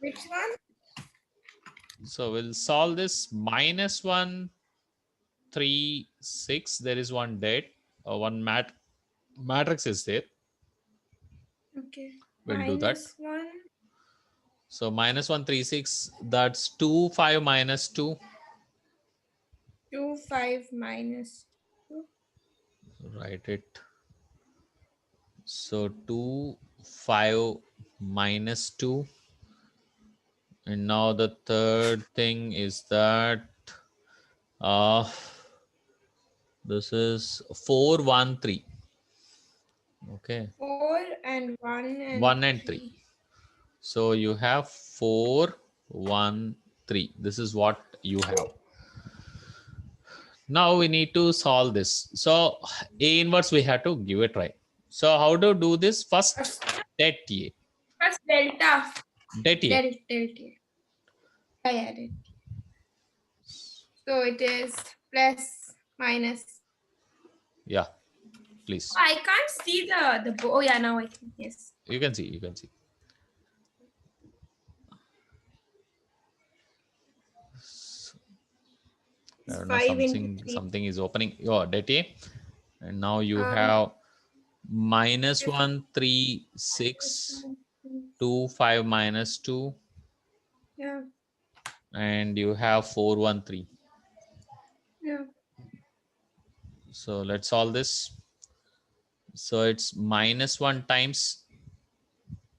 Which one? So we'll solve this. Minus 1, 3, 6. There is one dead. One matrix is there. Okay. We'll do that. -1. So minus 1, 3, 6. That's 2, 5 minus 2. 2, 5 minus 2. Write it. So 2, 5 minus 2. And now the third thing is that this is 4, 1, 3. Okay. 4 and 1 and 1 and 3. So you have 4, 1, 3. This is what you have. Now we need to solve this. So A inverse we have to give a try. So how to do this? First det A. First delta. Det A. Delta. I added. So it is plus minus. Yeah, please. Oh, I can't see the oh yeah, now I can. Yes. You can see. You can see. I don't know, something is opening. Oh, det A. And now you have minus 1, 3, 6, 2, 5 minus 2. Yeah. And you have 4, 1, 3. Yeah. So let's solve this. So it's minus 1 times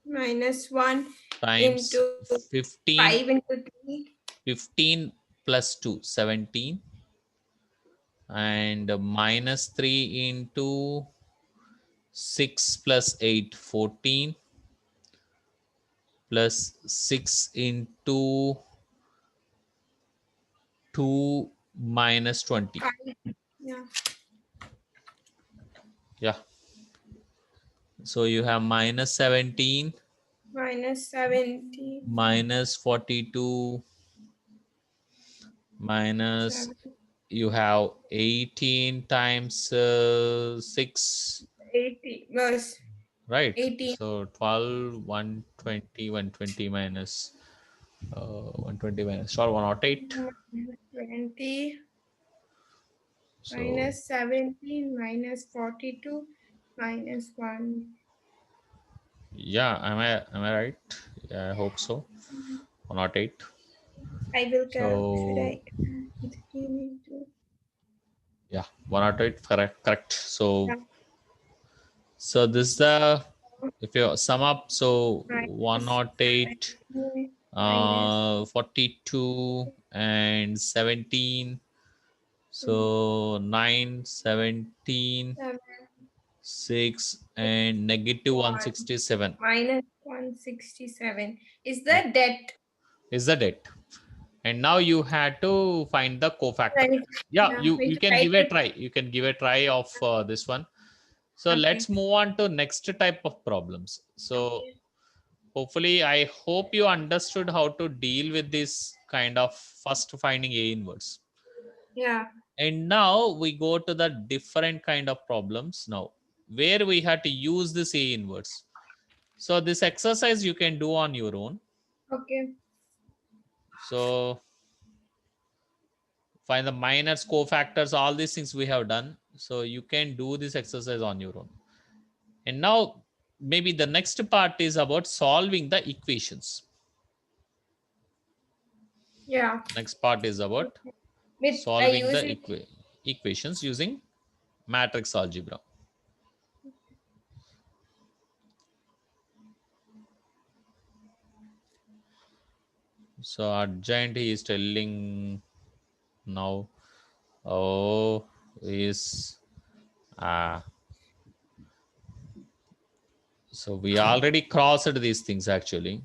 -1 times into 15. 5 into 3. 15 plus 2, 17. And minus 3 into 6 plus 8, 14. Plus 6 into 2 minus 20. Yeah. Yeah. So you have minus 17. Minus 17. Minus 42. Minus you have 18 times 6. 80 was Right. 18. So 12, 120, 120 minus 120 minus 12, 108. 20 So, minus 17 minus 42 minus 1. yeah, am I right? Yeah, I hope so. 108. I will So, should I yeah, 108, correct. So yeah. so this is the, if you sum up, so Minus 108, 42 and 17. So 9, 17, 6 and negative 167 minus 167 is the debt. is the debt. And now you had to find the cofactor. Right. Yeah, Yeah, you can give a try. You can give a try of this one. So let's move on to next type of problems. So hopefully, I hope you understood how to deal with this kind of first finding A inverse. Yeah. And now we go to the different kind of problems now, where we had to use this A inverse. So this exercise you can do on your own. Okay. So find the minors, cofactors, all these things we have done. So you can do this exercise on your own. And now maybe the next part is about solving the equations. Yeah. Next part is about solving the equations using matrix algebra. So Argent, he is telling now, oh, is so we already crossed these things actually.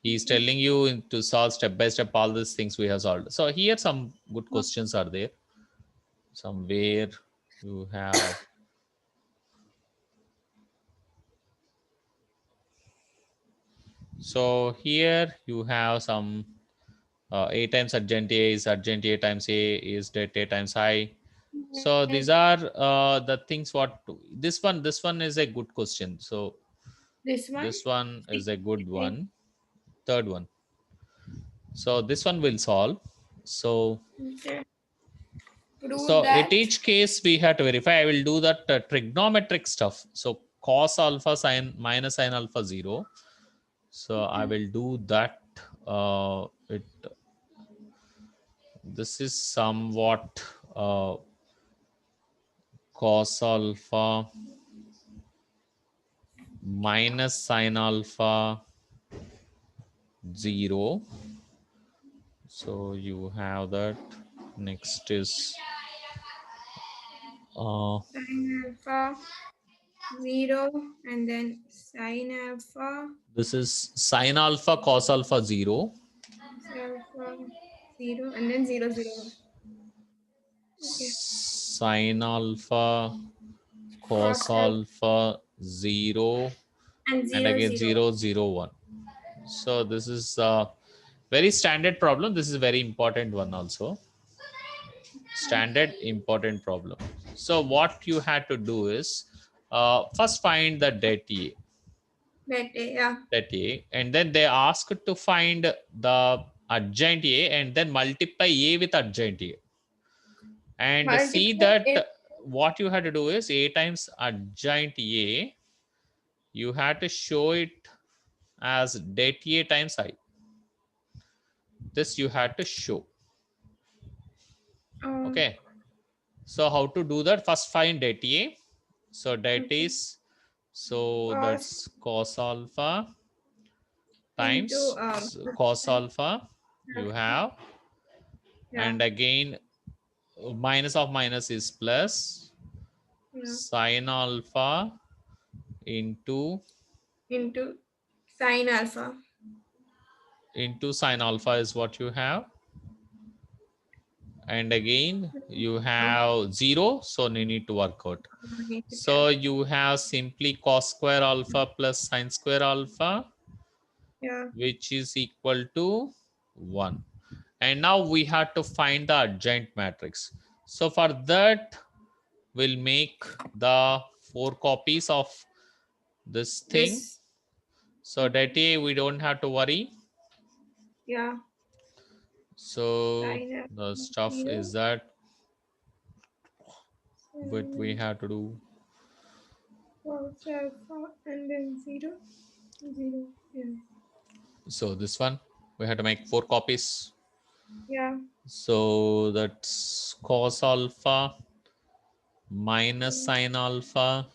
He is telling you to solve step by step all these things we have solved. So here some good questions are there. Somewhere you have so here you have some A times adjacent A is adjacent A times A is det A times I. So these are the things what this one is a good question. So this one is a good one. third one. So this one will solve. So Okay. Prove so at that. each case we have to verify. I will do that trigonometric stuff. So cos alpha sine minus sine alpha 0. So I will do that. It This is somewhat cos alpha minus sine alpha 0. So you have that. Next is Sine alpha 0 and then sine alpha this is sine alpha cos alpha 0. cos alpha 0 and then 0 0. Okay. Sine alpha cos Cos alpha alpha 0 and and 0 again 0. 0 0 1. So this is a very standard problem. This is a very important one also. Standard important problem. So what you had to do is first find the det A. That yeah. Det A, and then they ask to find the adjoint A and then multiply A with adjoint A. And see Multiply that it. what you had to do is A times adjoint A, you had to show it as det A times I. This you had to show. Okay. So how to do that? First find det A. So det Okay. is, so Cos that's cos alpha into times cos alpha you alpha. have, Yeah. and again minus of minus is plus Yeah. sine alpha into Into sine alpha. sine alpha is what you have, and again you have 0, so you need to work out. Need to So calculate. you have simply cos square alpha plus sine square alpha, Yeah. which is equal to 1. And now we have to find the adjoint matrix. So for that, we'll make the 4 copies of this thing. This. So that way we don't have to worry. Yeah. So Sine the alpha stuff 0. is that what we have to do. Cos alpha and then 0 0. Yeah. So this one, we have to make 4 copies. Yeah. So that's cos alpha minus sine alpha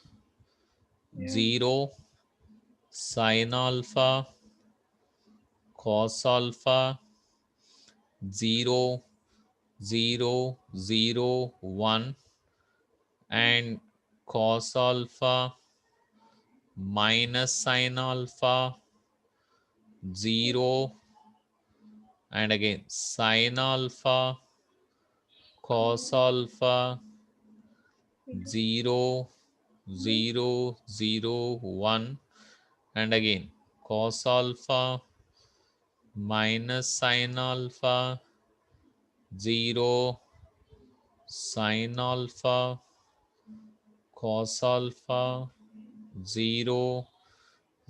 Yeah. 0 sine alpha cos alpha 0 0 0 1 and cos alpha minus sine alpha 0 and again sine alpha cos alpha 0 0 0 1 and again cos alpha minus sine alpha 0 sine alpha cos alpha 0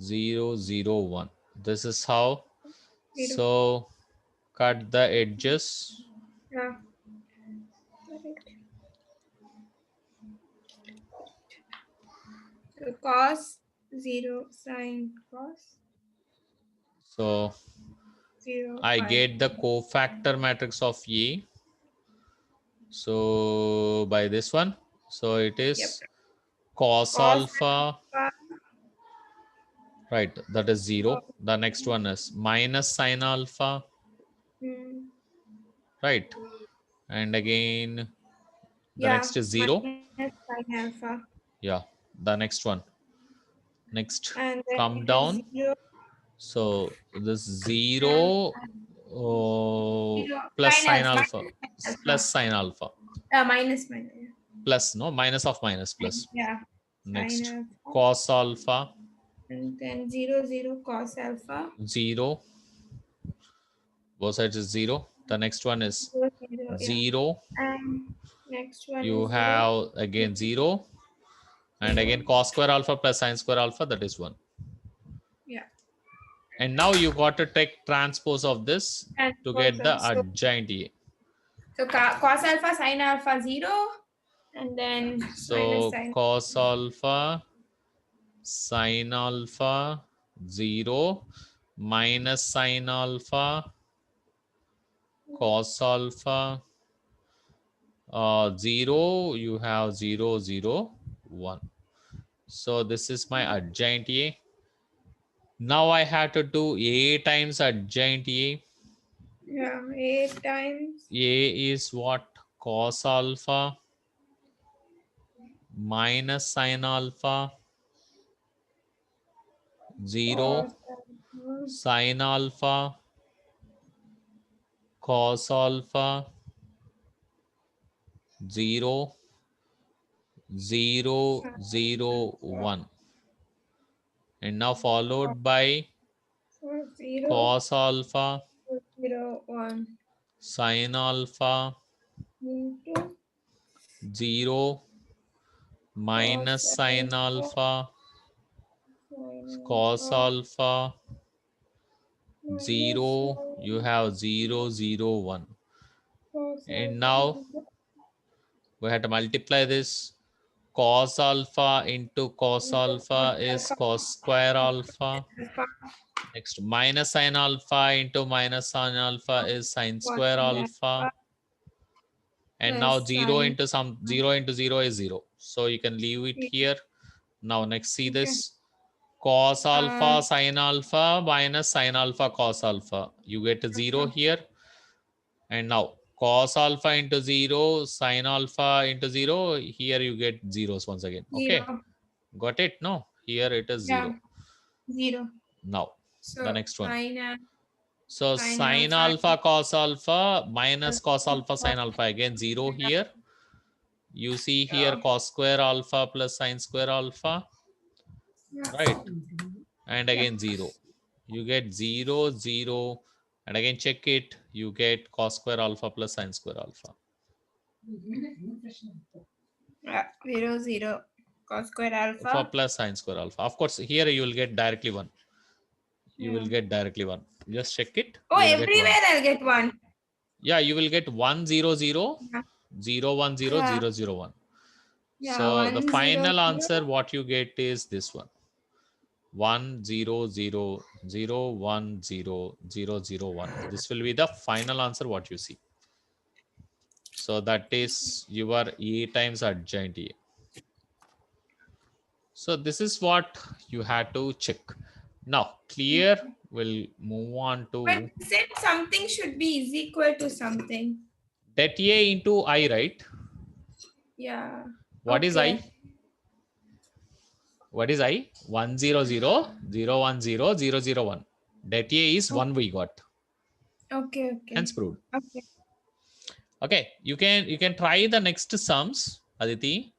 0 0 1. This is how. 0. So cut the edges. Yeah. Correct. So cos 0 sine cos So 0 I 5. get the cofactor matrix of A. So by this one, so it Yep. is cos Cos alpha, alpha. right? That is 0. The next one is minus sine alpha, right? And again, the Yeah. next is 0. Minus sine alpha. Yeah, the next one. Next, And then come it is down. 0. So this And 0 0 plus sine sine alpha. alpha, plus sine alpha, Minus minus. plus, no, minus of minus plus. Yeah. Sine Next, alpha. cos alpha, And then 0 0 cos alpha. 0. Both sides is 0. The next one is 0 0. Yeah. 0. And next one You is 0. have again 0. And again cos square alpha plus sine square alpha, that is 1. Yeah. And now you got to take transpose of this to get the So, adjoint A. so cos alpha, sin alpha 0, and then minus So sin. cos alpha, sin alpha 0 minus sin alpha, cos alpha 0, you have 0, 0, 1. So this is my adjoint A. Now I have to do A times adjoint A. Yeah, 8 times. A is what? Cos alpha minus sin alpha 0 Cos alpha. sin alpha cos alpha 0 0 0 1, and now followed by 0, cos alpha 0, 1 sin alpha into 0 minus cos sin alpha alpha sin cos alpha alpha minus 0, you have 0 0 1, cos and alpha now we have to multiply this. Cos alpha into cos into cos alpha is alpha cos square alpha. alpha Next, minus sin alpha into minus sin alpha is sin 1 square alpha alpha. And now plus 0 sin. into 0 into 0 is 0. So you can leave it here. Now next, see Okay. this. Cos alpha Uh, sin alpha minus sin alpha cos alpha. You get a 0 here. And now cos alpha into 0, sin alpha into 0. Here you get zeros once again. Okay. 0. Got it? No. Here it is Yeah, 0. 0. Now the So next one. sin So sin sin alpha alpha cos alpha minus cos alpha alpha sin alpha, again 0 here. You see here yeah, cos square alpha plus sin square alpha, yeah, right? And yeah. again 0. You get 0 0, and again check it. You get cos square alpha plus sin square alpha. Yeah, 0 0 cos square Alpha alpha. plus sin square alpha. Of course, here you will get directly 1. You Yeah. will get directly 1. Just check it. Oh, You will get 1. everywhere I'll get 1. Yeah, you will get 1 0 0 Yeah, 0 1 0 yeah, 0 0 1. yeah, So the 1 0 final 0. answer what you get is this one. 1 0 0 0 1 0 0 0 1. This will be the final answer what you see. So that is your A times adjoint A. So this is what you had to check. Now clear. We'll move on But to you said something should be is equal to something. that A into I, right? Yeah. What is I? Okay. What is I? 1 0 0 0 1 0 0 0 1. That A is 1 we got. Okay. Okay. Hence proved. Okay. Okay, you can try the next sums, Aditi.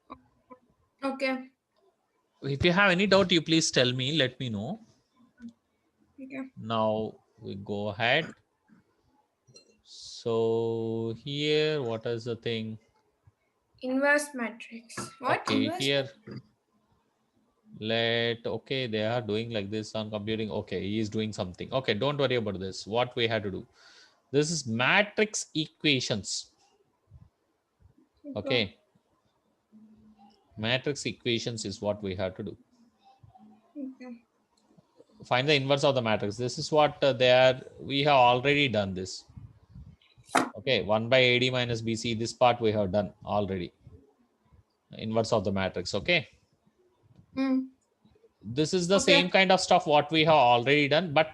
Okay. If you have any doubt, you please tell me. Let me know. Okay. Now we go ahead. So here, what is the thing? Inverse matrix. What Okay, inverse? here okay, they are doing like this on computing. Okay, he is doing something. Okay, don't worry about this. What we have to do? This is matrix equations. Okay, matrix equations is what we have to do. Okay. Find the inverse of the matrix. This is what they are. We have already done this. Okay, 1 by AD minus BC. This part we have done already. Inverse of the matrix. Okay. This is the Okay. same kind of stuff what we have already done, but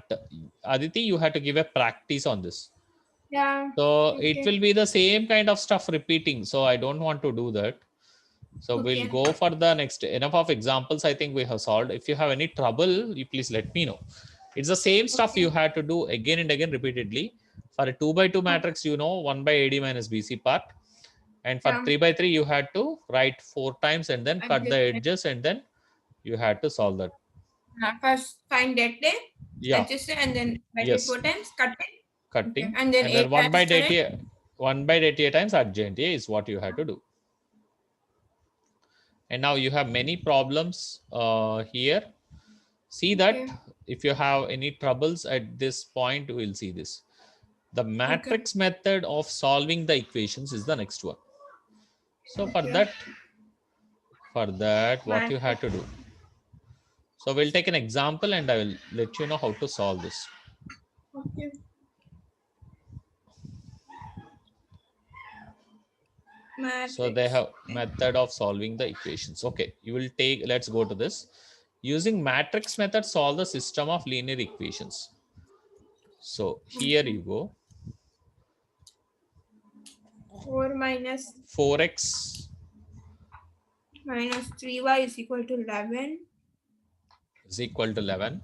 Aditi, you have to give a practice on this. Yeah. So it Okay. will be the same kind of stuff repeating. So I don't want to do that. So we'll Okay. go for the next. Enough of examples I think we have solved. If you have any trouble, you please let me know. It's the same stuff Okay. you have to do again and again repeatedly. For a 2 by 2 Okay. matrix, 1 by AD minus BC part. And for Yeah. 3 by 3, you had to write 4 times and then cut the Adjustment. edges, and then you had to solve that. First find that day, Yeah. adjust it, and then write it Yes. 4 times, cut it. Okay. Cutting. And then And 8 then 1 by times turn it. data 1 by data times adjoint A is what you have to do. And now you have many problems here. See that Okay. if you have any troubles at this point, we'll see this. The matrix method of solving the equations is the next one. So for that, what you have to do. So we'll take an example and I will let you know how to solve this. Okay. So they Matrix. have method of solving the equations. Okay, you will take, let's go to this. Using matrix method, solve the system of linear equations. So here Okay. you go. 4 minus 4x minus 3y is equal to 11. is equal to 11.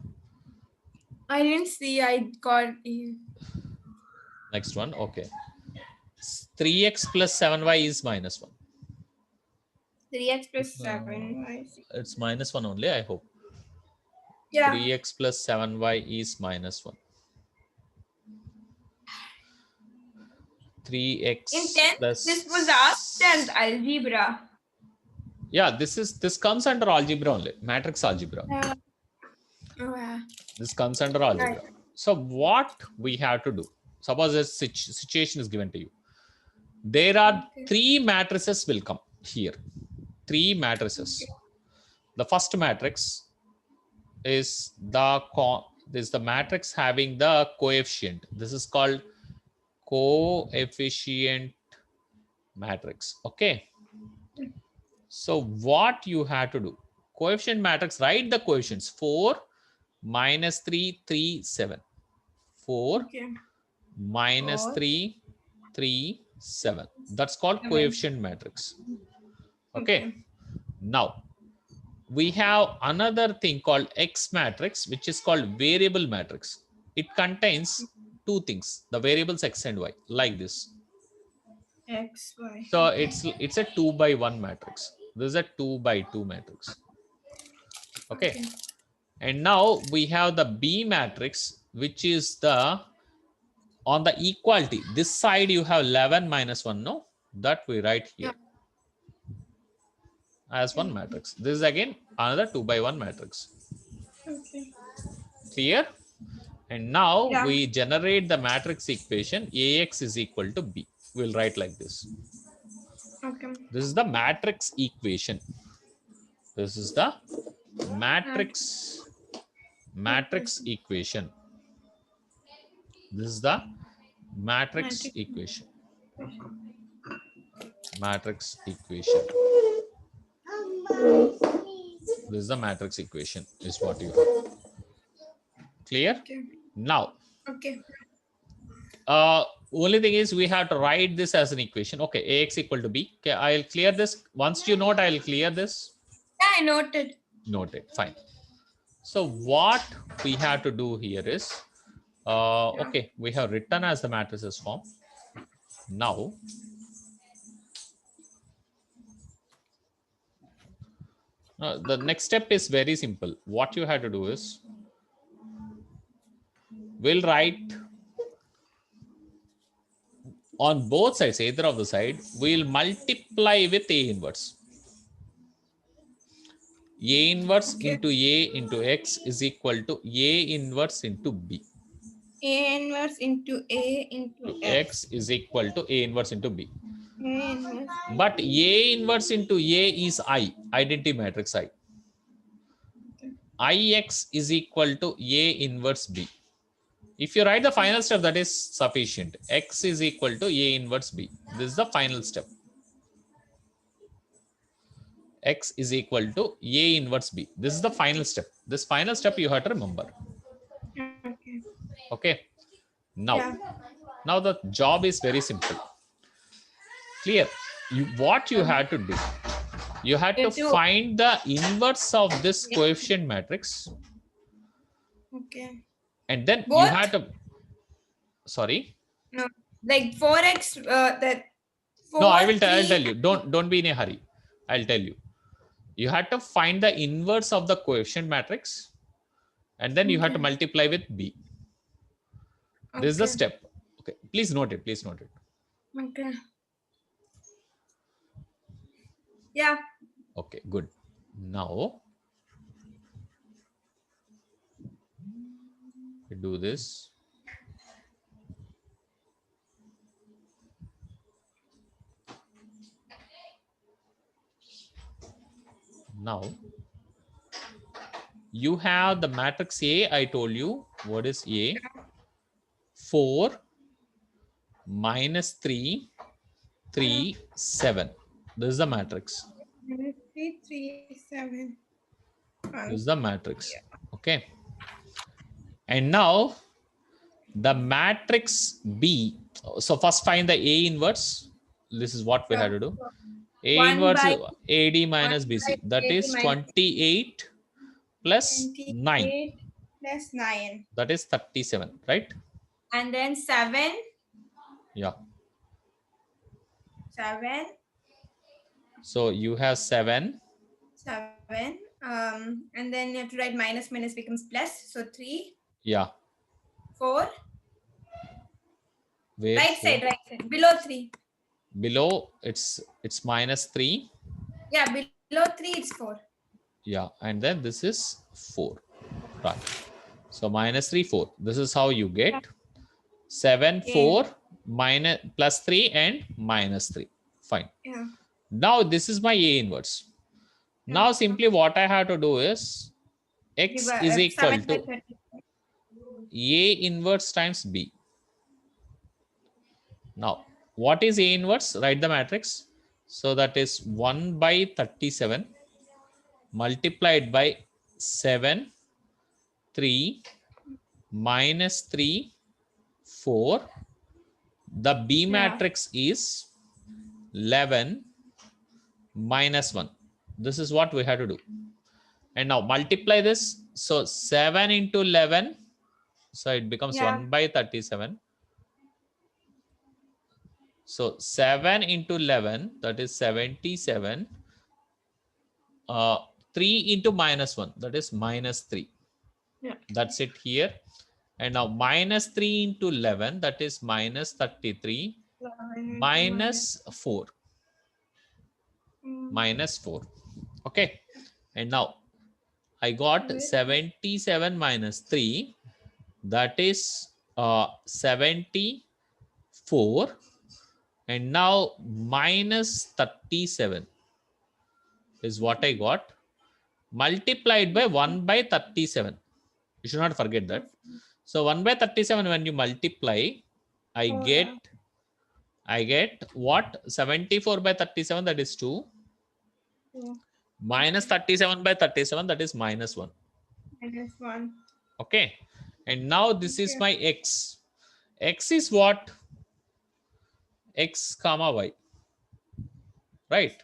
I didn't see. I got Next one, okay. 3x plus 7y is minus 1. 3x plus 7y. It's minus 1 only, I hope. Yeah. 3x plus 7y is minus 1. 3x In 10th, plus... this was asked as algebra. Yeah, this comes under algebra only, matrix algebra. Yeah. This comes under algebra. Right. So what we have to do, suppose a situation is given to you. There are three matrices will come here. Three matrices. The first matrix is the matrix having the coefficient. This is called coefficient matrix. Okay. So what you have to do, coefficient matrix, write the coefficients. 4 minus 3 3 7, 4 minus 3 3 7. That's called coefficient matrix. Okay. Now we have another thing called X matrix, which is called variable matrix. It contains two things, the variables X and Y, like this. X, Y. So it's a 2 by 1 matrix. This is a 2 by 2 matrix. Okay. And now we have the B matrix, which is the on the equality. This side you have 11 minus 1, no? That we write here as one matrix. This is again another 2 by 1 matrix. Okay. Clear? And now Yeah. we generate the matrix equation AX is equal to B. We'll write like this. Okay. This is the matrix equation. This is the matrix equation. This is the matrix equation. Matrix equation. This is the matrix equation, is what you have. Clear? Okay. Now, Okay. only thing is we have to write this as an equation. Okay, AX equal to B. Okay, I'll clear this. Once you note, I'll clear this. Yeah, I noted. Noted. Fine. So what we have to do here is, okay, we have written as the matrices form. Now, the next step is very simple. What you have to do is, we'll write on both sides, either of the side, we'll multiply with A inverse. A inverse into A into X is equal to A inverse into B. A inverse into A into X is equal to A inverse into B. A inverse. But A inverse into A is I, identity matrix I. Ix is equal to A inverse B. If you write the final step, that is sufficient. X is equal to A inverse B. This is the final step. X is equal to A inverse B. This is the final step. This final step you have to remember. Okay. Okay. Now, now the job is very simple. Clear? What you had to do, you had to find the inverse of this coefficient matrix. Okay. And then Both? you had to, sorry? No, like 4x, that 4, no, I'll tell you. Don't be in a hurry. I'll tell you. You had to find the inverse of the coefficient matrix, and then you had to multiply with B. This is the step. Okay, please note it. Please note it. Okay. Yeah. Okay, good. Now, We do this. Now you have the matrix A. I told you what is A. 4 minus 3 3 7. This is the matrix. 3, 3, 7. This is the matrix. Okay. And now the matrix B. So first find the A inverse. This is what we had to do. A 1 inverse by is AD 1 minus by BC. That 80 is minus 28 plus 9. 28 plus 9. That is 37, right? And then 7. Yeah. 7. So you have 7. 7. And then you have to write minus minus becomes plus. So 3. Yeah. 4. Where Right 4? side. Below 3. Below it's minus 3. Yeah, below 3 it's 4. Yeah. And then this is 4. Right. So minus 3, 4. This is how you get 7, 4, minus plus 3 and minus 3. Fine. Yeah. Now this is my A inverse. Now simply what I have to do is X is equal 7 by to 30. A inverse times B. Now what is A inverse? Write the matrix. So that is 1 by 37 multiplied by 7, 3, minus 3, 4. The B matrix is 11 minus 1. This is what we have to do. And now multiply this. So 7 into 11. So it becomes 1 by 37. So 7 into 11, that is 77. 3 into minus 1, that is minus 3. Yeah. That's it here. And now minus 3 into 11, that is minus 33. Minus 4. Minus 4. Okay. And now I got 77 minus 3. That is 74. And now minus 37 is what I got. Multiplied by 1 by 37. You should not forget that. So 1 by 37, when you multiply, I get what? 74 by 37, that is 2. Minus 37 by 37, that is minus 1. Minus 1. Okay. And now this is my X. X is what? X comma Y. Right?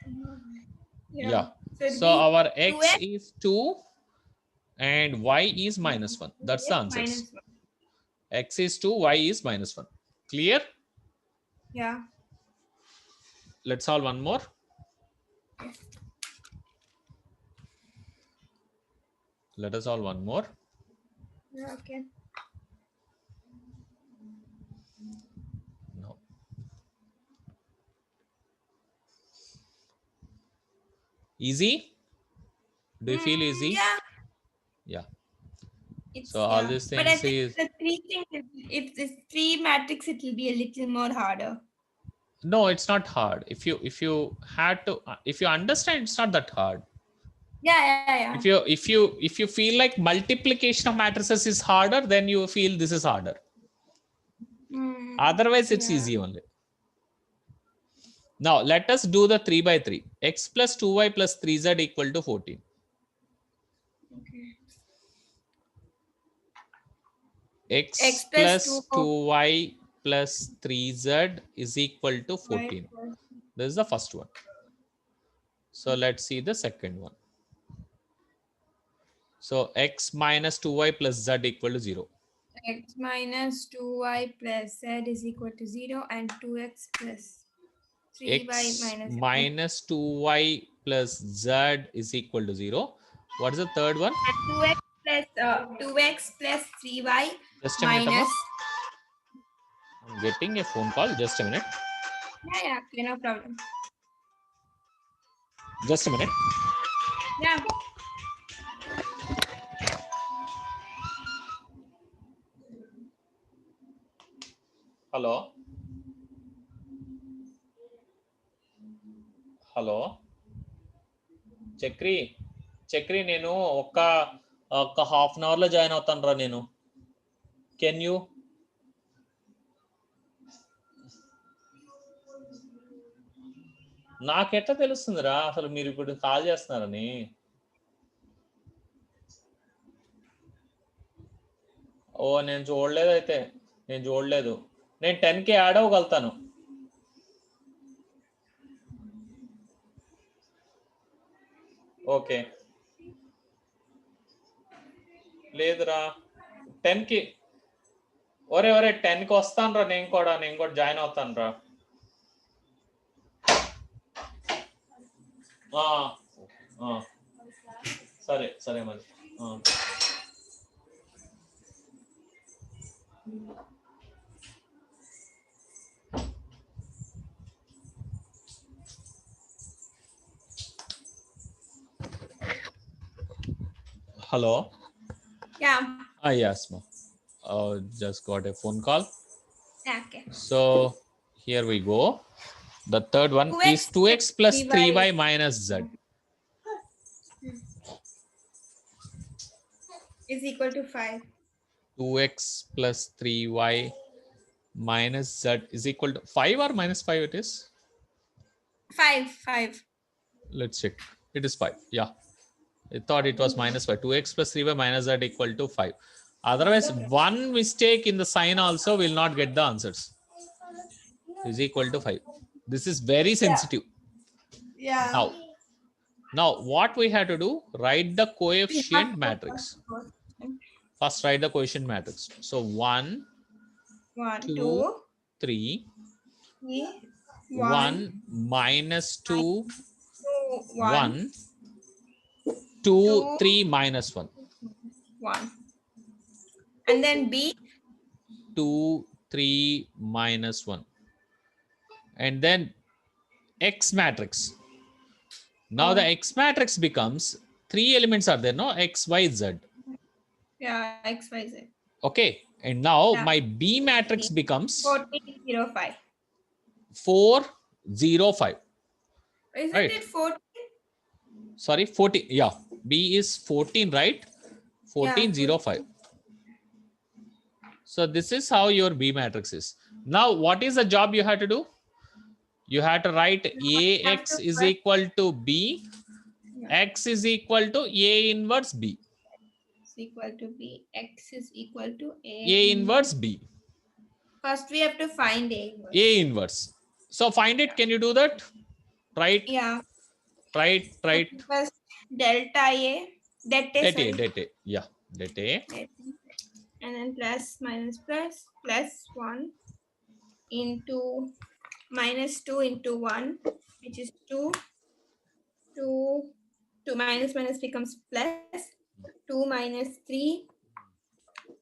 Yeah. So our X is 2 and Y is minus 1. That's the answer. X is 2, Y is minus 1. Clear? Yeah. Let's solve one more. Let us solve one more. Yeah, okay. No. Easy? Do you feel easy? Yeah. Yeah. It's, so all these things but I think is the 3 things, if this 3 matrix, it will be a little more harder. no, it's not hard. If you had to, if you understand, it's not that hard. Yeah. If you feel like multiplication of matrices is harder, then you feel this is harder. Otherwise, it's easy only. Now let us do the 3 by 3. X plus 2y plus 3z equal to 14. Okay. X plus 2y plus 3z is equal to 14. This is the first one. So let's see the second one. So x minus 2y plus z equal to 0. X minus 2y plus z is equal to 0 and 2x plus 3y X minus 2y plus z is equal to 0. What is the third one? And 2x plus 3y Just a minus. minute. I'm getting a phone call. Just a minute. Yeah, okay, no problem. Just a minute. Yeah. Hello hello Chakri Chakri నేను ఒక half an అవర్లో join అవుతాను రా నేను. Can you? నాకెట్లా తెలుస్తుందిరా అసలు మీరు ఇప్పుడు call చేస్తున్నారని? ఓ నేను చూడలేదు, అయితే నేను చూడలేదు. నేను 10కి యాడ్ అవ్వగలుగుతాను. ఓకే లేదురా 10కి. ఒరే 10కి వస్తాను రా, నేను కూడా జాయిన్ అవుతాను రా. సరే సరే మరి. Hello. Yeah. Yes, ma. Just got a phone call. Okay. So here we go. The third one 2x is 2x plus 3y 3y minus z is equal to 5. 2x plus 3y minus z is equal to 5 or minus 5 it is? 5. Let's check. It is 5. Yeah. I thought it was minus 5. 2x plus 3y minus z equal to 5. Otherwise, one mistake in the sign also will not get the answers. Is equal to 5. This is very sensitive. Yeah. Now what we have to do, write the coefficient matrix. First write the coefficient matrix. So 1 2 3 1 minus 2 1 2 3 minus 1 and then b 2 3 minus 1 and then x matrix. Now the x matrix becomes 3 elements are there, no? X y z. Yeah, x y z. Okay, and now my b matrix becomes 14 0 5 4 0 5. Isn't Right. it 14? Sorry, 14. Yeah, b is 14, right? 14 0 5. So this is how your b matrix is. Now what is the job you have to do? You have to write ax is equal to b. X is equal to a inverse b. Is equal to b. X is equal to A inverse b. First we have to find a inverse. A inverse. So find it. Can you do that? Right. Yeah. Right. First delta a. Det a. Yeah. Det a. And then plus minus plus 1 into minus 2 into 1, which is 2. 2 minus becomes plus. 2 minus 3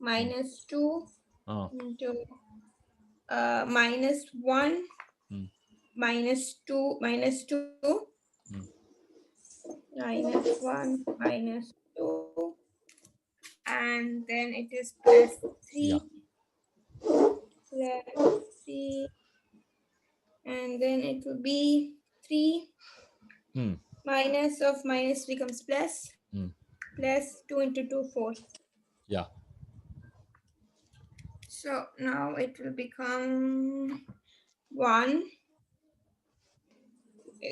minus 2 into minus 1 minus 2 minus 1 minus 2 and then it is plus 3 plus 3 and then it will be 3 minus of minus becomes plus plus 2 into 2 4. Yeah. So now it will become 1.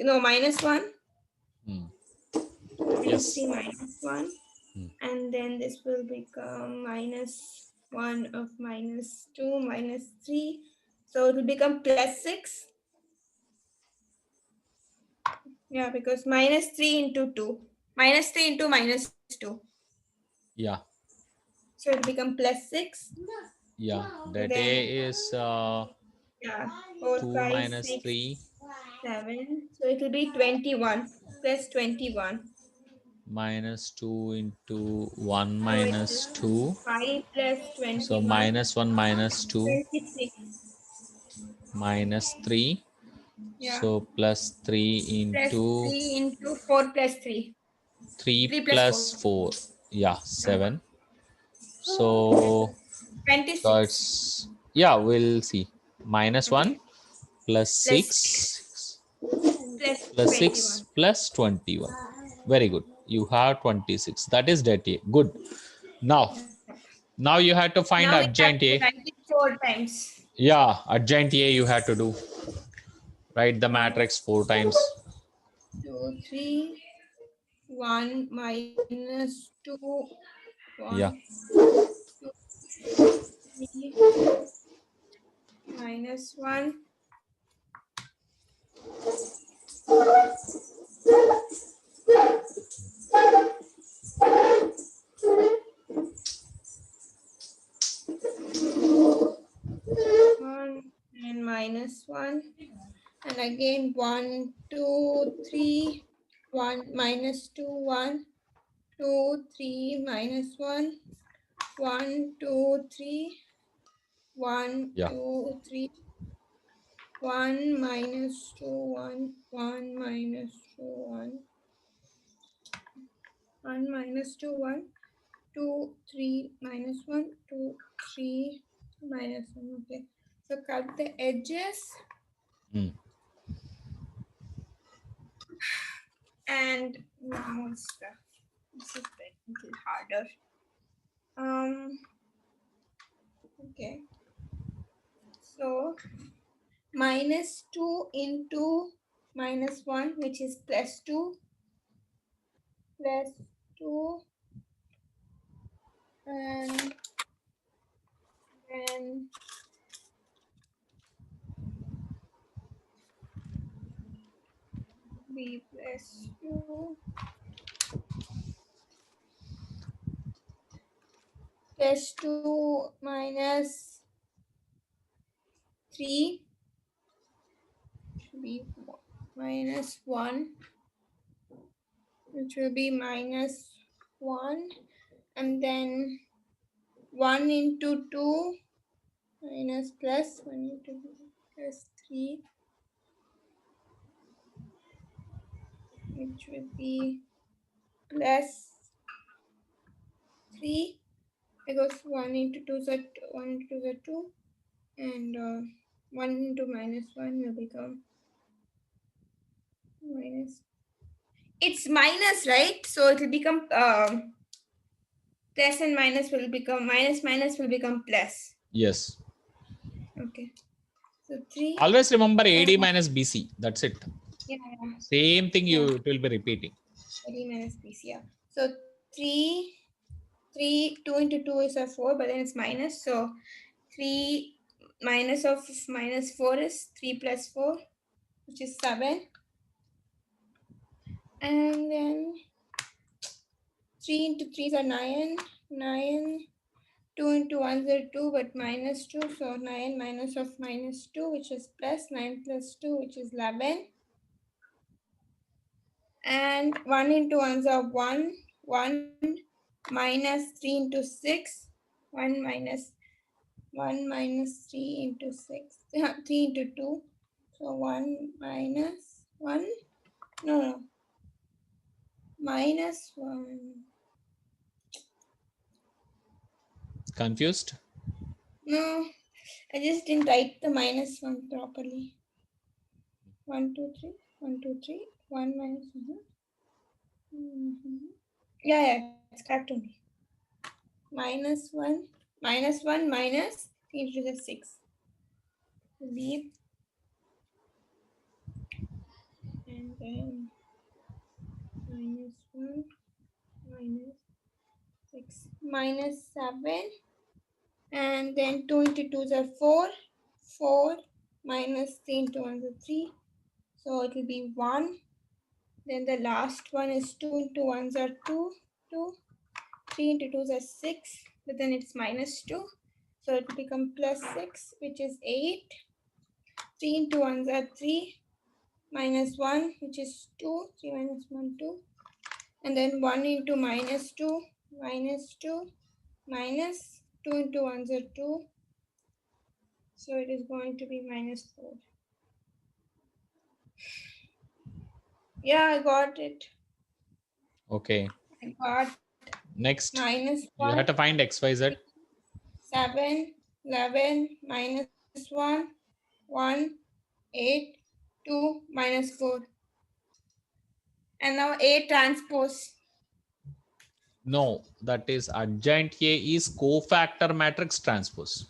No, minus 1. Yes. Minus 1. And then this will become minus 1 of minus 2 minus 3. So it will become plus 6. Yeah, because minus 3 into 2. Minus 3 into minus 2. Yeah. So it will become plus 6. Yeah. That a is 4, 2 5, minus 6, 3. 7. So it will be 21 plus 21. Minus 2 into 1 minus 2. 5 plus 21. So minus 1 minus 2. 26. Minus 3. Yeah. So plus 3 into 4 plus 3. 3 plus 4. Yeah, 7. So 26. it's, yeah, we'll see. minus Okay. 1 plus Plus 6 plus plus 6 21. plus 21. Very good. You have 26. That is that A. Good. Now, Yeah. now you have to Now we find have to adjoint write A. it 4 times. Yeah, adjoint A you have to do. Write the matrix 4 times. 2, 3, 1 minus 2, 1, Yeah. 2, 3, minus 1, 1 and minus 1. And again 1, 2, 3, 1 minus 2, 1, 2, 3 minus 1, 1, 2, 3, 1, Yeah. 2, 3, 1 minus 2, 1, 1 minus 2, 1, 1 minus 2, 1, 2, 3 minus 1, 2, 3 minus 1. Okay. So cut the edges Mm. and now this is a little harder. Okay. So minus 2 into minus 1, which is plus 2, plus 2, and then b plus 2, plus 2 minus 3 should be minus 1, which will be minus 1, and then 1 into 2 minus plus 1 into 2 plus 3, which will be plus 3, because 1 into 2 is 1 into 2 is 2, and 1 into minus 1 will become minus. It's minus, right? So it will become plus and minus will become minus will become plus. Yes. Okay. So 3. Always remember AD minus BC. That's it. Yeah, Same thing yeah. it will be repeating. AD minus BC. Yeah. So 2 into 2 is a 4, but then it's minus. So 3 minus of minus 4 is 3 plus 4, which is 7. And then 3 into 3 are 9. 9. 2 into 1 is 2, but minus 2. So 9 minus of minus 2, which is plus. 9 plus 2, which is 11. And 1 into 1 is 1. 1 minus 3 into 6. 1 minus 1 minus 3 into 6. 3 into 2. So 1 minus 1. No. Minus 1. Confused? No. I just didn't write the minus 1 properly. 1, 2, 3. 1, 2, 3. 1 minus 1. Yeah, it's correct only. Minus 1. Minus 1 minus 3 into the 6. Leave. And then minus 1 minus 6 minus 7. And then 2 into 2 is 4. 4 minus 3 into 1 is 3. So it will be 1. Then the last one is 2 into 1 are 2. 2. 3 into 2 is 6. But then it's minus 2. So it will become plus 6, which is 8. 3 into 1 are 3. Minus 1, which is 2. 3 minus 1, 2. And then 1 into minus 2. Minus 2. Minus 2 into 1 are 2. So it is going to be minus 4. Yeah, I got it. Okay. I got Next, minus you 1, have to find XYZ. 7, 11, minus 1, 1, 8, 2, minus 4. And now A transpose. No, that is adjoint A is cofactor matrix transpose.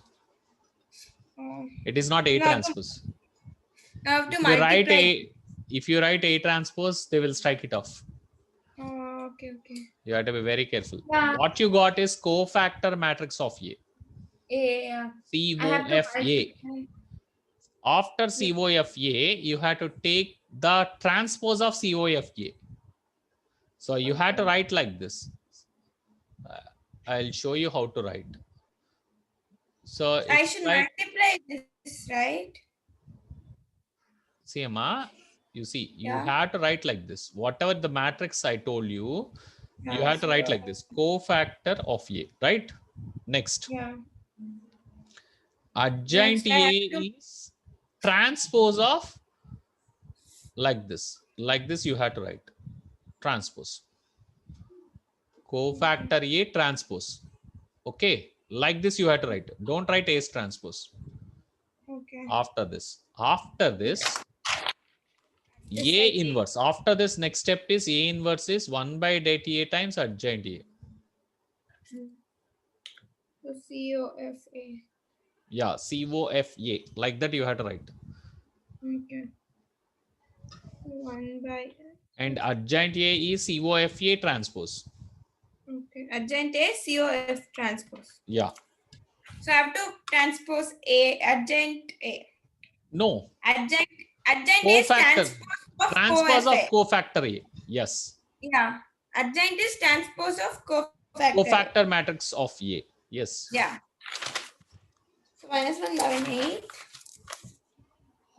It is not A Now transpose. to If you write multiply. A transpose, they will strike it off. Okay. You have to be very careful. Yeah. What you got is cofactor matrix of A. Yeah. I have to COFA. multiply. After COFA, you have to take the transpose of COFA. So you have to write like this. I'll show you how to write. So I it's should like, multiply this, right? see, Emma, you see, you Yeah. have to write like this. Whatever the matrix I told you, you Yeah. have to write like this. Cofactor of A, right? Next. Yeah. Adjoint Next, I A have to. is transpose of like this. Like this, you have to write transpose. Cofactor A transpose. Okay. Like this, you have to write. Don't write A's transpose. Okay. After this, This A I take. inverse. After this, next step is A inverse is 1 by det A times adjoint A. So COFA. Yeah, COFA. Like that, you have to write. Okay. 1 by. And adjoint A is COFA transpose. Okay. Adjoint A, COF transpose. Yeah. So I have to transpose A, adjoint A. No. Adjoint is Cofactor. transpose of Transpose COFA. of cofactor A. Yes. Yeah. Adjoint is transpose of cofactor A. Cofactor matrix of A. Yes. Yeah. So minus 1, 11, 8.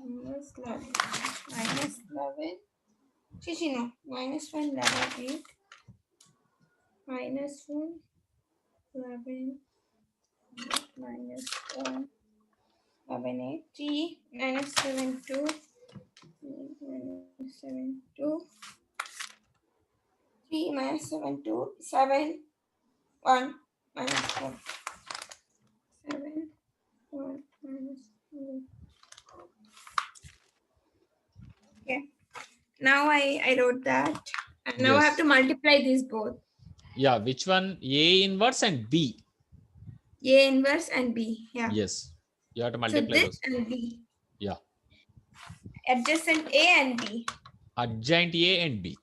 Minus 11. Minus 11. No. Minus 1, 11, 8. Minus 1, 11. Minus 1, 11, 8. 3. Minus 7, 2. Minus 7, 2. 3 minus 7, 2. 7, 1. Minus 4. 7, 1 minus 2. Okay. Now I wrote that. And now I have Yes. to multiply these both. Yeah. Which one? A inverse and B. A inverse and B. Yeah. Yes. You have to So multiply this those. and B. Yeah. Adjacent A and B. Adjoint A and B.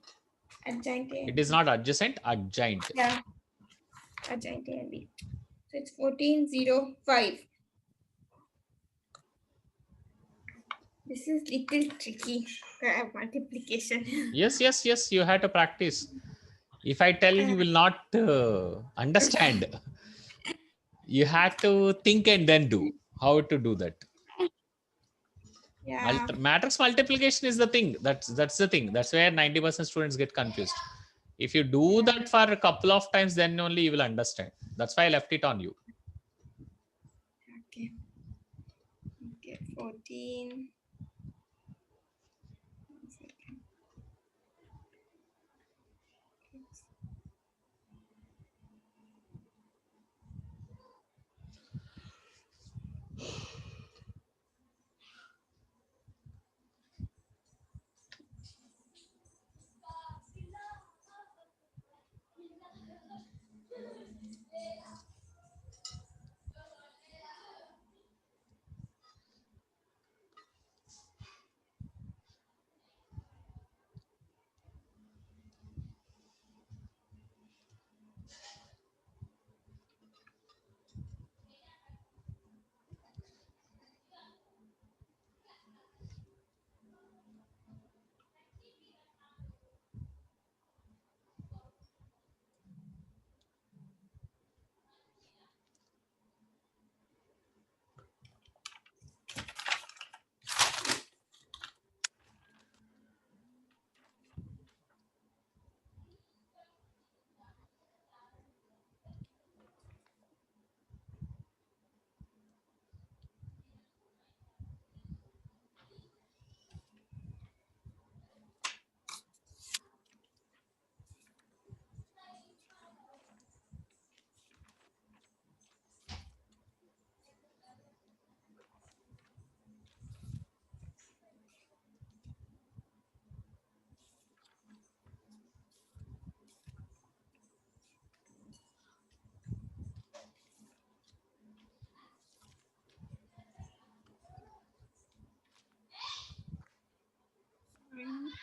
Adjoint A. It is not adjacent, adjoint. Yeah. Adjoint A and B. So it's 1405. This is little tricky. Multiplication. Yes. You have to practice. If I tell you will not understand, you have to think and then do how to do that. Yeah. Matrix multiplication is the thing. That's the thing. That's where 90% students get confused. If you do that for a couple of times, then only you will understand. That's why I left it on you. Okay. 14.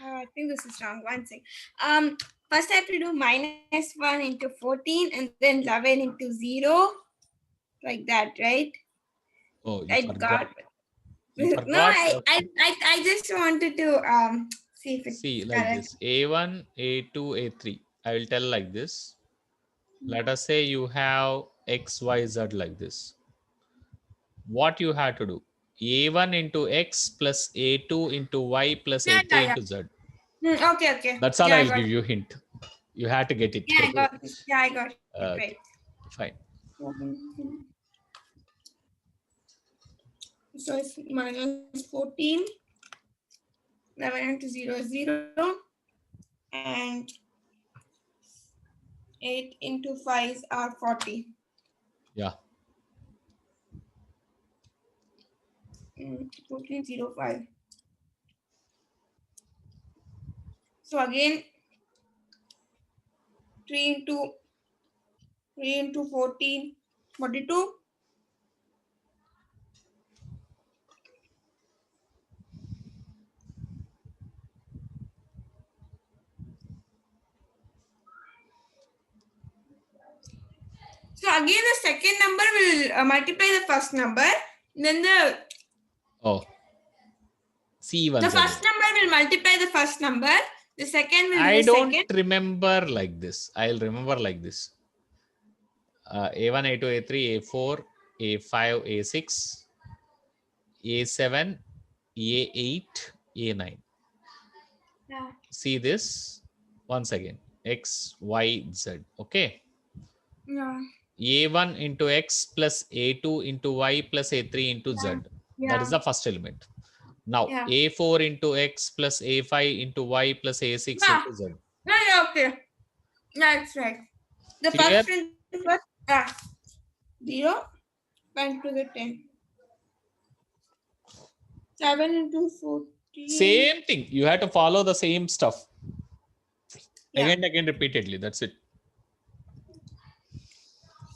I think this is wrong. One second. First I have to do -1 into 14 and then 11 into 0. Like that, right? Oh, you I forgot. got You no, forgot. I just wanted to see if See, it's like correct. this: A1, A2, A3. I will tell like this. Let us say you have X, Y, Z like this. What you have to do? A1 into X plus A2 into Y plus Yeah, A3 yeah, yeah. into Z. Okay, okay. That's all Yeah, I I will got give it. you hint. You have to get it. Yeah, I got this. Yeah, I got it. Right. Okay, fine. So it's -14. 11 into 0 is 0. And 8 into 5 are 40. Yeah. 1405. So again, 3 into 3 into 14, 42. So again, the second number will multiply the first number. Then Oh, see the once first again. number will multiply the first number. The second will do I the don't second. remember like this. I'll remember like this. A1, A2, A3, A4, A5, A6, A7, A8, A9. Yeah. See this once again. X, Y, Z. Okay. Yeah. A1 into X plus A2 into Y plus A3 into Z. That Yeah. is the first element. Now Yeah. A4 into X plus A5 into Y plus A6 Yeah. into Z. Yeah. Okay. That's right. The Clear? first into first. Yeah. 0 went to the 10. 7 into 14. Same thing. You have to follow the same stuff. Yeah. Again, repeatedly. That's it.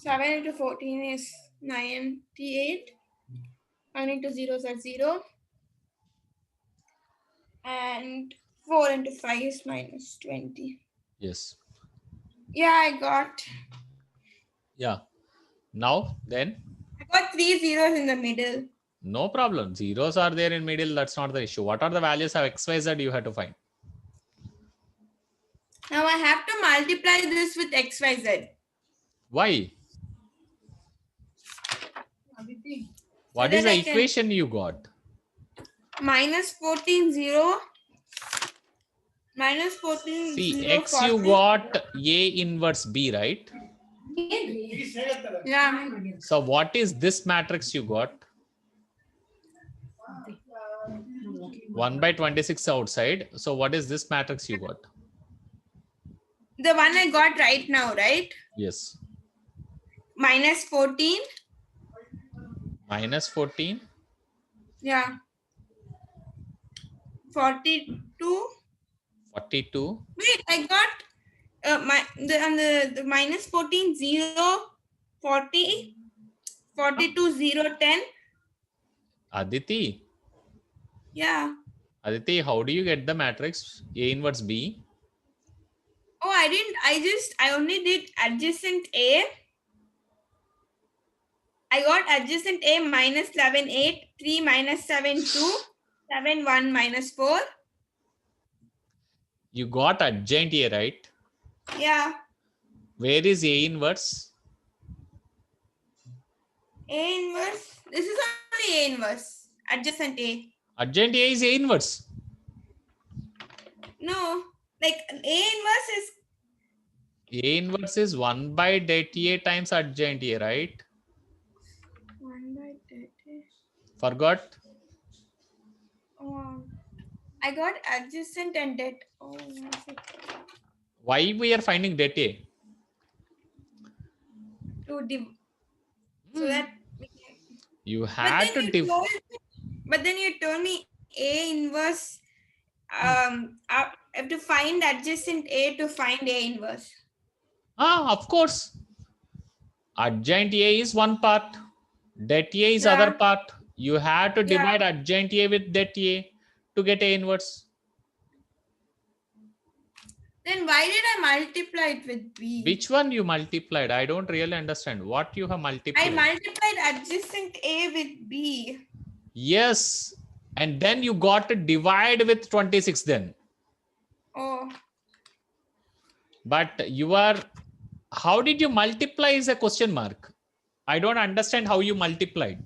7 into 14 is 98. 1 into 0 is 0. And 4 into 5 is -20. Yes. Yeah, I got. Yeah. Now, then, I got 3 zeros in the middle. no problem. Zeros are there in middle. That's not the issue. What are the values of X, Y, Z you have to find? Now I have to multiply this with XYZ. Why? So What is that the I can equation you got? -14 0. -14 See, 0 X you 40. got A inverse B, right? Yeah. So what is this matrix you got? 1 by 26 outside. So what is this matrix you got? The one I got right now, right? Yes. -14. -14. Yeah. 42. 42. Wait, I got the -14 0 40 42 0 10. Aditi. Yeah. Aditi, how do you get the matrix A inverse B? Oh, I only did adjacent A. I got adjacent A -11 8 3 -7 2 7 1 -4. You got adjoint A, right? Yeah. Where is A inverse? A inverse. This is only A inverse. Adjacent A. Adjoint A is A inverse. No, like A inverse is. A inverse is 1 by det A times adjoint A, right? 1 by det. Forgot? Oh, I got adjacent and det. Oh, Why we are finding det A? to div. So that we can. You But had then to you told. But then you told me A inverse. I have to find adjacent A to find A inverse. of course. Adjoint A is one part. Det A is Yeah. other part. You have to Yeah. divide adjoint A with det A to get A inverse. Then why did I multiply it with B? Which one you multiplied? I don't really understand what you have I multiplied. multiplied adjacent A with B. Yes, and then you got to divide with 26 then. Oh, But you are, how did you multiply is a question mark. I don't understand how you multiplied.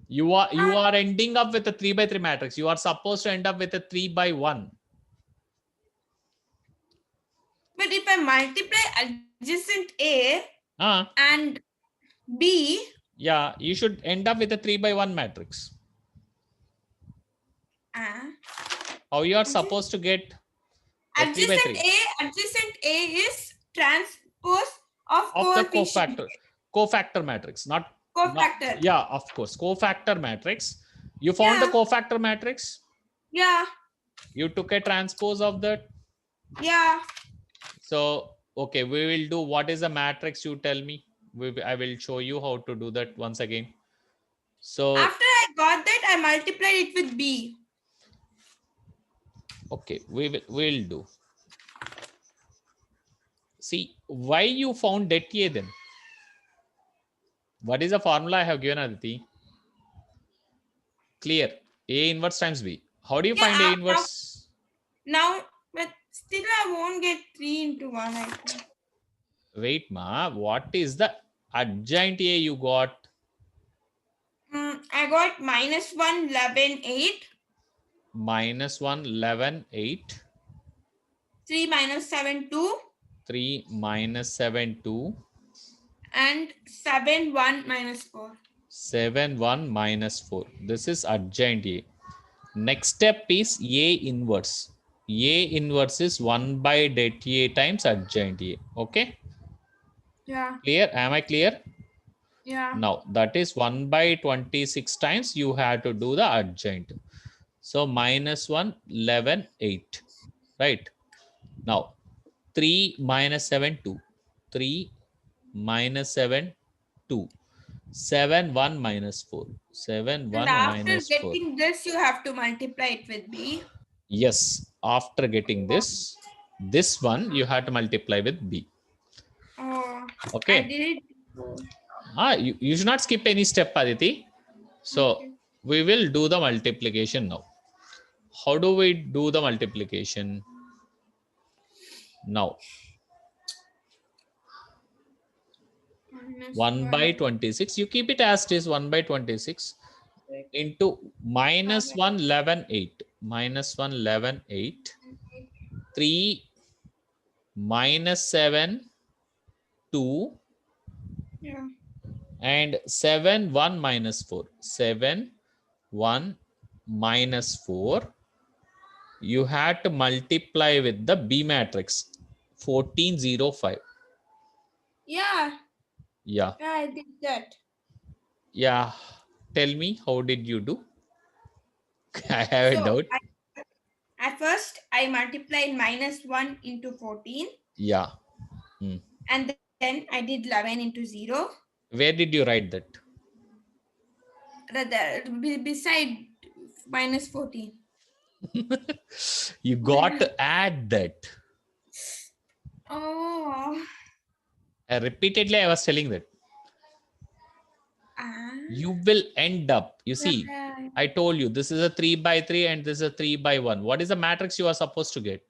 You are ending up with a 3 by 3 matrix. You are supposed to end up with a 3 by 1. but if I multiply adjacent A Ah, and B, yeah, you should end up with a 3 by 1 matrix. uh, How you are adjacent supposed to get a 3 by 3 adjacent A is transpose of of the coefficient cofactor matrix, not cofactor. yeah, of course, cofactor matrix. You found the Yeah, cofactor matrix. yeah, You took a transpose of that. yeah. So okay, we will do, what is the matrix, you tell me. I will show you how to do that once again. So After I got that, I multiplied it with B. okay, we'll do. See, why you found det A then? What is the formula I have given, Aditi? Clear. A inverse times B. How do you find A inverse? Now, but still I won't get 3 into 1, I think. Wait, ma. What is the adjoint A you got? I got minus 1, 11, 8. Minus 1, 11, 8. 3 minus 7, 2. 3 minus 7, 2. And 7, 1 minus 4. 7, 1 minus 4. This is adjoint A. Next step is A inverse. A inverse is 1 by det A times adjoint A. Okay? Yeah. Clear? Am I clear? Yeah. Now, that is 1 by 26 times you have to do the adjoint. So, minus 1, 11, 8. Right? Now, 3 minus 7, 2. 3 minus 7, 2. 7, 1 minus 4. 7, And 1 after minus 4. getting this, you have to multiply it with B. Yes, after getting this one you have to multiply with B. Oh, I Okay. did it before. You should not skip any step, Aditi. So Okay. we will do the multiplication now. How do we do the multiplication? Now, Minus 1 by 1, 26, you keep it as it is, 1 by 26 6, into minus 7, 1, 11, 8. Minus 1, 11, 8. 8. 3 minus 7, 2. Yeah. And 7, 1 minus 4. 7, 1 minus 4. You had to multiply with the B matrix, 1405. Yeah. Yeah. Yeah, I did that. Yeah. Tell me, how did you do? I have a So, doubt. at first, I multiplied minus 1 into 14. Yeah. Hmm. And then I did 11 into 0. Where did you write that? Beside minus 14. You got to add that. Oh. Repeatedly, I was telling that. You will end up, you see, I told you this is a 3 by 3 and this is a 3 by 1. What is the matrix you are supposed to get?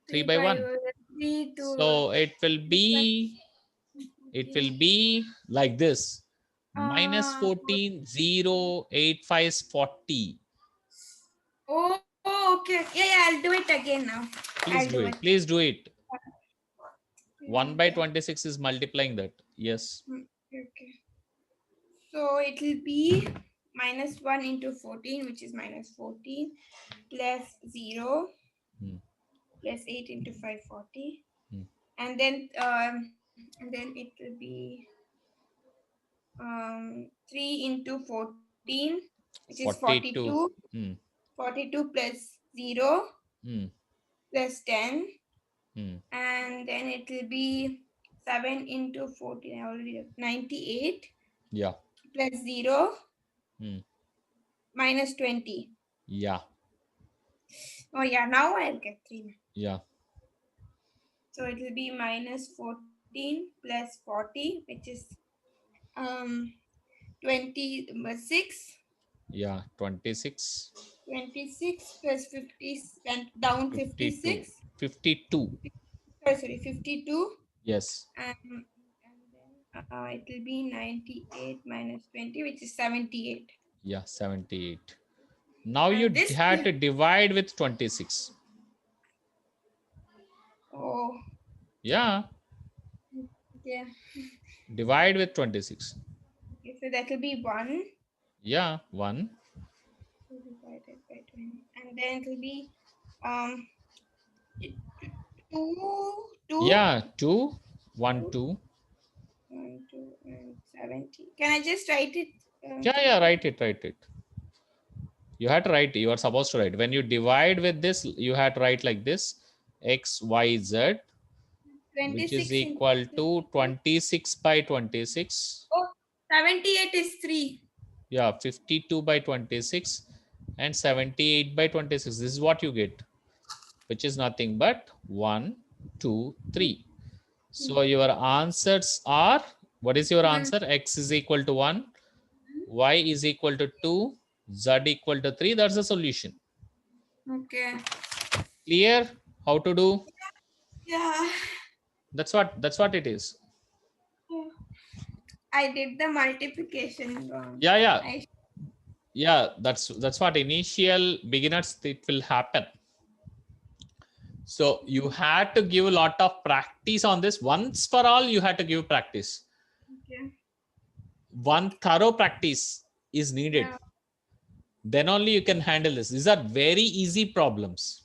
3 by 1. 3 to So it will be like this. Minus 14, 0, 8, 5 is 40. Oh, okay. Yeah, I'll do it again now. Please I'll do do it. it. Please do it. 1 by 26 is multiplying that. Yes. Okay. So it will be minus 1 into 14, which is minus 14, plus 0, plus 8 into 5, 40. And then it will be 3 into 14, which is 42. 42. 42 plus 0 plus 10. And then it will be 7 into 14. I already have 98. Yeah. Plus 0 minus 20. Yeah. Oh yeah, now I'll get 3. Yeah. So it will be minus 14 plus 40, which is um 26. Yeah. 26. 26 plus 50 and down 52. 56. 52. Sorry, 52. Yes. And then it will be 98 minus 20, which is 78. Yeah. 78. Now And you this, had to divide with 26. oh, Yeah. okay. Divide with 26. Okay, so that will be 1 Yeah. 1. divided by 20. And then it will be um 2, 2, Yeah. 2. 1, 2. 1, 2, and 70. Can I just write it? Yeah. Yeah. Write it. Write it. You had to write. You are supposed to write. When you divide with this, you had to write like this: x, y, z, which is 26 equal into to 26 by 26. oh, 78 is 3. Yeah, 52 by 26 and 78 by 26. This is what you get, which is nothing but 1, 2, 3. So your answers are, what is your 1. answer? X is equal to 1, y is equal to 2, z equal to 3. That's the solution. Okay. Clear how to do? Yeah. That's what it is. I did the multiplication wrong. Yeah, yeah. I Yeah, that's what initial beginners it will happen. So you had to give a lot of practice on this. Once for all, you had to give practice. okay. One thorough practice is needed. Yeah. Then only you can handle this. These are very easy problems.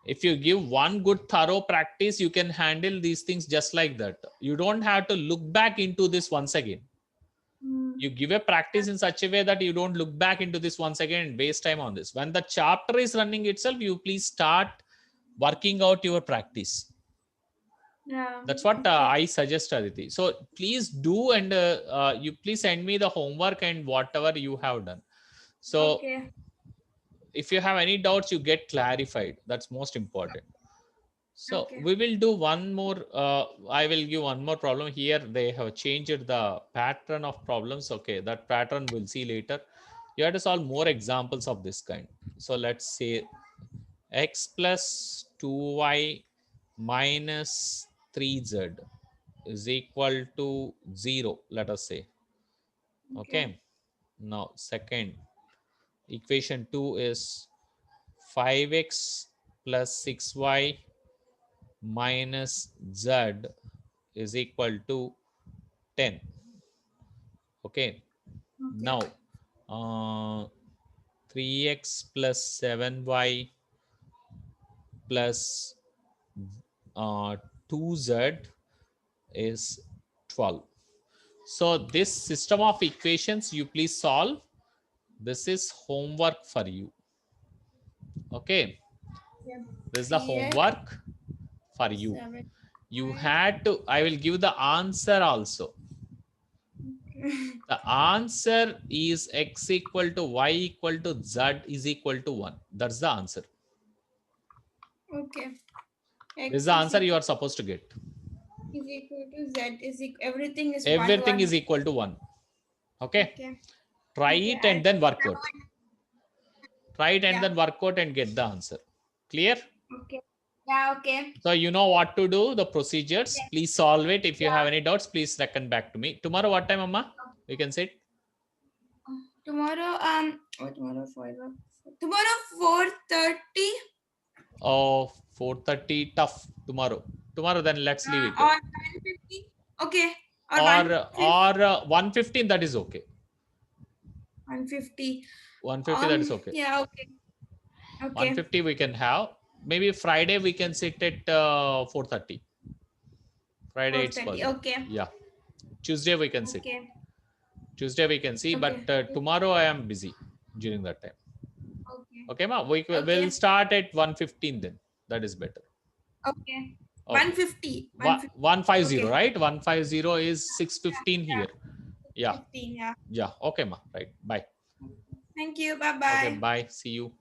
If you give one good thorough practice, you can handle these things just like that. You don't have to look back into this once again. You give a practice in such a way that you don't look back into this once again and waste time on this. When the chapter is running itself, you please start working out your practice. Yeah. That's what Okay. I suggest, Aditi. So please do, and you please send me the homework and whatever you have done. So Okay. if you have any doubts, you get clarified. That's most important. So Okay. we will do one more. I will give one more problem here. They have changed the pattern of problems. Okay, that pattern we'll see later. You have to solve more examples of this kind. So let's say x plus 2y minus 3z is equal to 0, let us say. Okay. Okay. Now second equation 2 is 5x plus 6y minus z is equal to 10. Okay. Okay. Now 3x plus 7y plus 2z is 12. So this system of equations you please solve. This is homework for you. Okay, Yeah. this is the 3x homework for you. 7. You had to, I will give the answer also. The answer is x equal to y equal to z is equal to 1. That's the answer. Okay. This is X the is answer you equal are supposed to get. to Z is equal. Everything is 1 Everything 1. is equal to 1. Okay. Okay. Try Okay. it and then work out. Try it and Yeah. then work out and get the answer. Clear? Okay. Yeah. Okay. So you know what to do, the procedures. Yes. Please solve it. If you Yeah. have any doubts, please reckon back to me. Tomorrow, what time, Amma? We can sit. Tomorrow, tomorrow 4:30. Oh, 4:30, tough tomorrow. Tomorrow, then let's leave it. Or 9:50. Okay. Or Or 1:15, that is okay. 1:50. 1:50, that is okay. Yeah. Okay. Okay. 1:50 we can have. Maybe Friday we can sit at 4:30. Friday it's 4:30. possible. Okay. Yeah. Tuesday we can sit. Okay. Tuesday we can see, Okay. but tomorrow I am busy during that time. Okay. Okay, ma. We will Okay. start at 1:15 then. That is better. Okay. Okay. 150. 150, Okay. right? 150 is 6:15 Yeah. here. Yeah. 15. Yeah. Yeah. Okay, ma. Right. Bye. Thank you. Bye Okay. bye. Bye. See you.